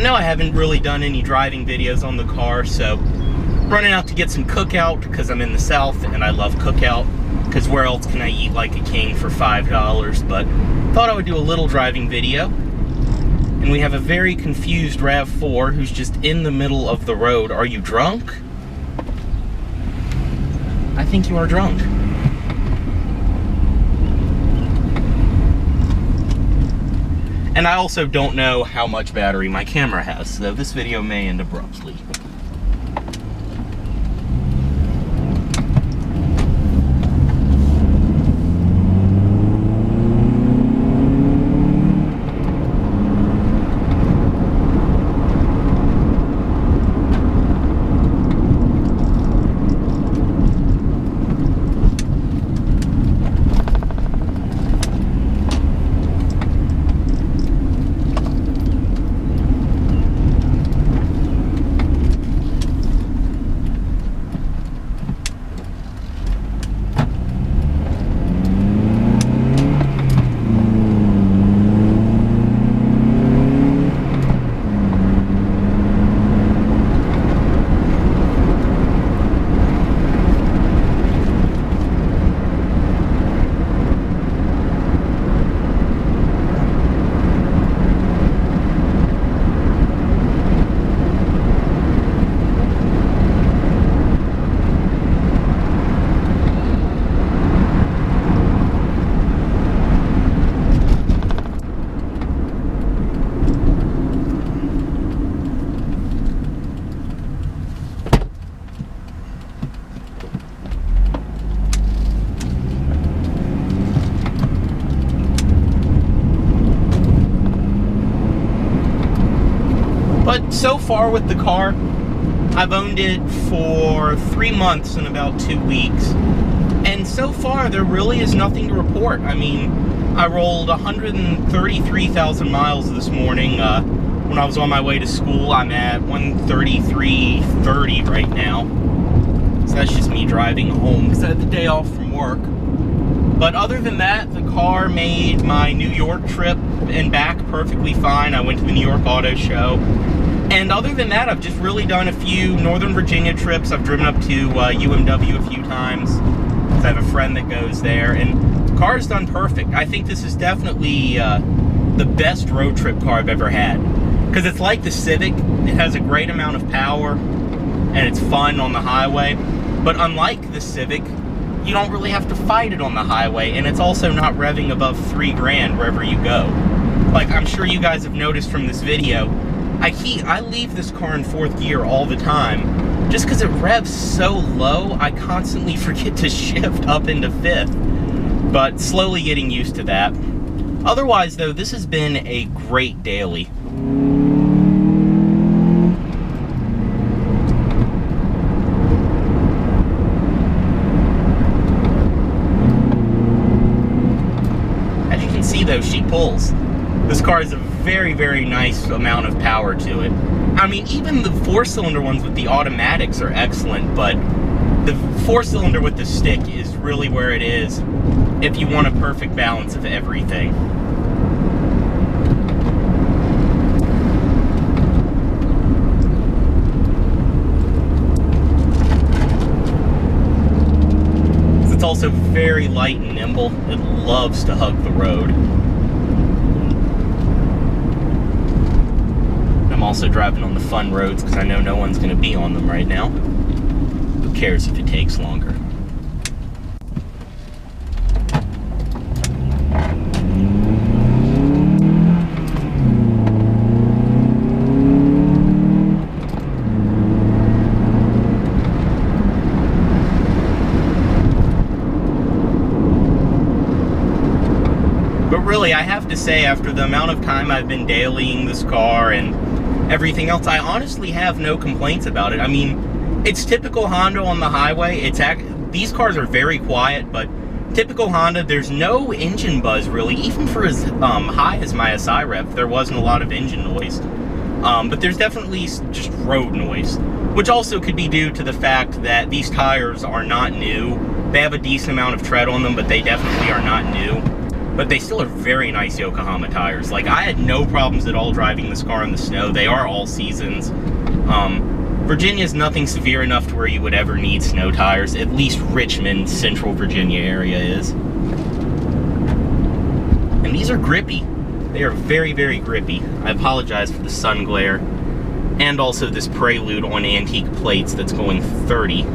know I haven't really done any driving videos on the car, so running out to get some Cookout because I'm in the South and I love Cookout, because where else can I eat like a king for $5? But thought I would do a little driving video. And we have a very confused RAV4 who's just in the middle of the road. Are you drunk? I think you are drunk. And I also don't know how much battery my camera has, so this video may end abruptly. But so far with the car, I've owned it for 3 months and about 2 weeks. And so far, there really is nothing to report. I mean, I rolled 133,000 miles this morning. When I was on my way to school, I'm at 133.30 right now. So that's just me driving home because I had the day off from work. But other than that, the car made my New York trip and back perfectly fine. I went to the New York Auto Show. And other than that, I've just really done a few Northern Virginia trips. I've driven up to UMW a few times, because I have a friend that goes there. And the car's done perfect. I think this is definitely the best road trip car I've ever had. Because it's like the Civic. It has a great amount of power, and it's fun on the highway. But unlike the Civic, you don't really have to fight it on the highway, and it's also not revving above 3 grand wherever you go. Like I'm sure you guys have noticed from this video, I leave this car in 4th gear all the time. Just because it revs so low, I constantly forget to shift up into 5th. But slowly getting used to that. Otherwise though, this has been a great daily. As you can see though, she pulls. This car has a very, very nice amount of power to it. I mean, even the 4-cylinder ones with the automatics are excellent, but the 4-cylinder with the stick is really where it is if you want a perfect balance of everything. It's also very light and nimble. It loves to hug the road. I'm also driving on the fun roads because I know no one's going to be on them right now. Who cares if it takes longer? But really, I have to say, after the amount of time I've been dailying this car and everything else, I honestly have no complaints about it. I mean, it's typical Honda on the highway. These cars are very quiet, but typical Honda, there's no engine buzz really. Even for as high as my SI rev, there wasn't a lot of engine noise. But there's definitely just road noise, which also could be due to the fact that these tires are not new. They have a decent amount of tread on them, but they definitely are not new. but they still are very nice Yokohama tires. Like, I had no problems at all driving this car in the snow. They are all seasons. Virginia is nothing severe enough to where you would ever need snow tires. At least Richmond, Central Virginia area is. And these are grippy. They are very, very grippy. I apologize for the sun glare. And also this Prelude on antique plates that's going 30.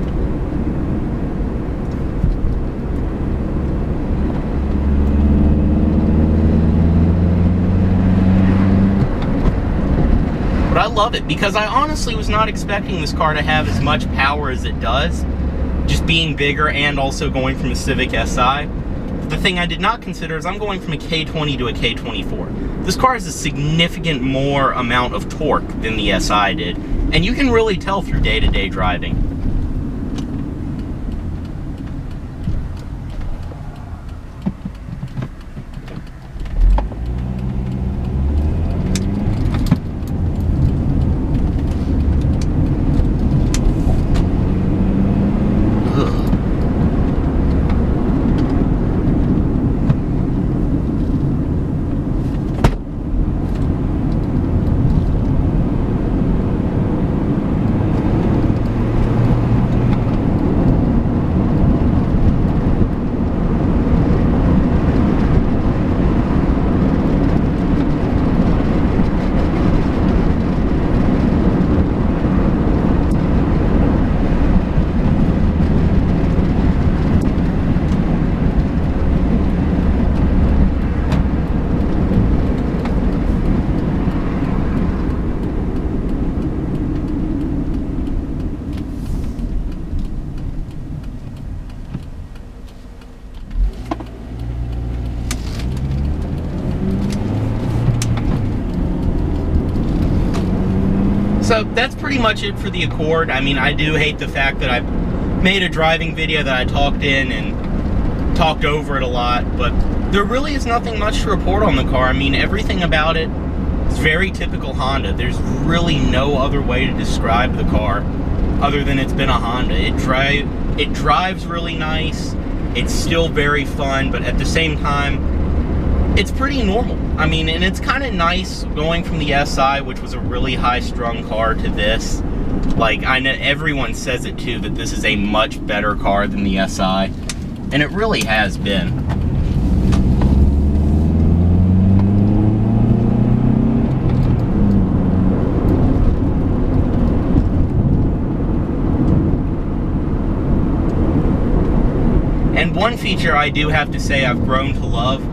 But I love it because I honestly was not expecting this car to have as much power as it does. Just being bigger and also going from a Civic Si. The thing I did not consider is I'm going from a K20 to a K24. This car has a significant more amount of torque than the Si did, and you can really tell through day-to-day driving. So that's pretty much it for the Accord. I mean, I do hate the fact that I made a driving video that I talked in and talked over it a lot, but there really is nothing much to report on the car. I mean, everything about it is very typical Honda. There's really no other way to describe the car other than it's been a Honda. It drives really nice. It's still very fun, but at the same time, it's pretty normal. I mean, and it's kind of nice going from the Si, which was a really high-strung car, to this. Like, I know everyone says it too, that this is a much better car than the Si, and it really has been. And one feature I do have to say I've grown to love,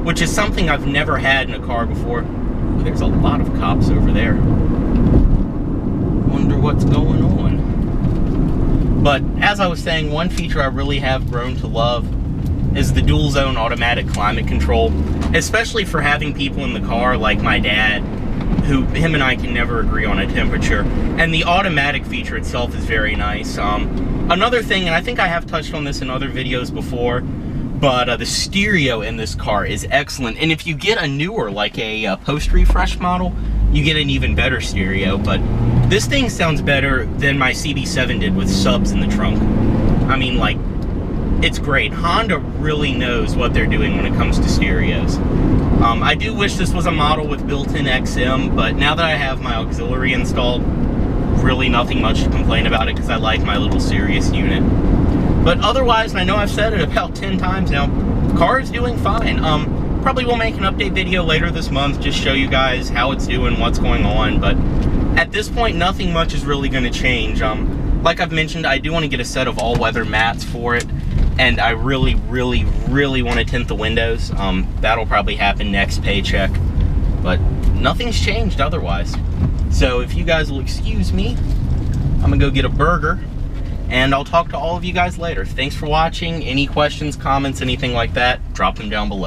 which is something I've never had in a car before. Ooh, there's a lot of cops over there. Wonder what's going on. But as I was saying, one feature I really have grown to love is the dual zone automatic climate control, especially for having people in the car like my dad, who him and I can never agree on a temperature. And the automatic feature itself is very nice. Another thing, and I think I have touched on this in other videos before, but the stereo in this car is excellent. And if you get a newer, like a post-refresh model, you get an even better stereo. But this thing sounds better than my CB7 did with subs in the trunk. I mean, like, it's great. Honda really knows what they're doing when it comes to stereos. I do wish this was a model with built-in XM, but now that I have my auxiliary installed, really nothing much to complain about it because I like my little Sirius unit. But otherwise, and I know I've said it about 10 times now, the car is doing fine. Probably will make an update video later this month, just show you guys how it's doing, what's going on, but at this point, nothing much is really going to change. Like I've mentioned, I do want to get a set of all-weather mats for it, and I really, really, really want to tint the windows. That'll probably happen next paycheck, but nothing's changed otherwise. So if you guys will excuse me, I'm gonna go get a burger, and I'll talk to all of you guys later. Thanks for watching. Any questions, comments, anything like that, drop them down below.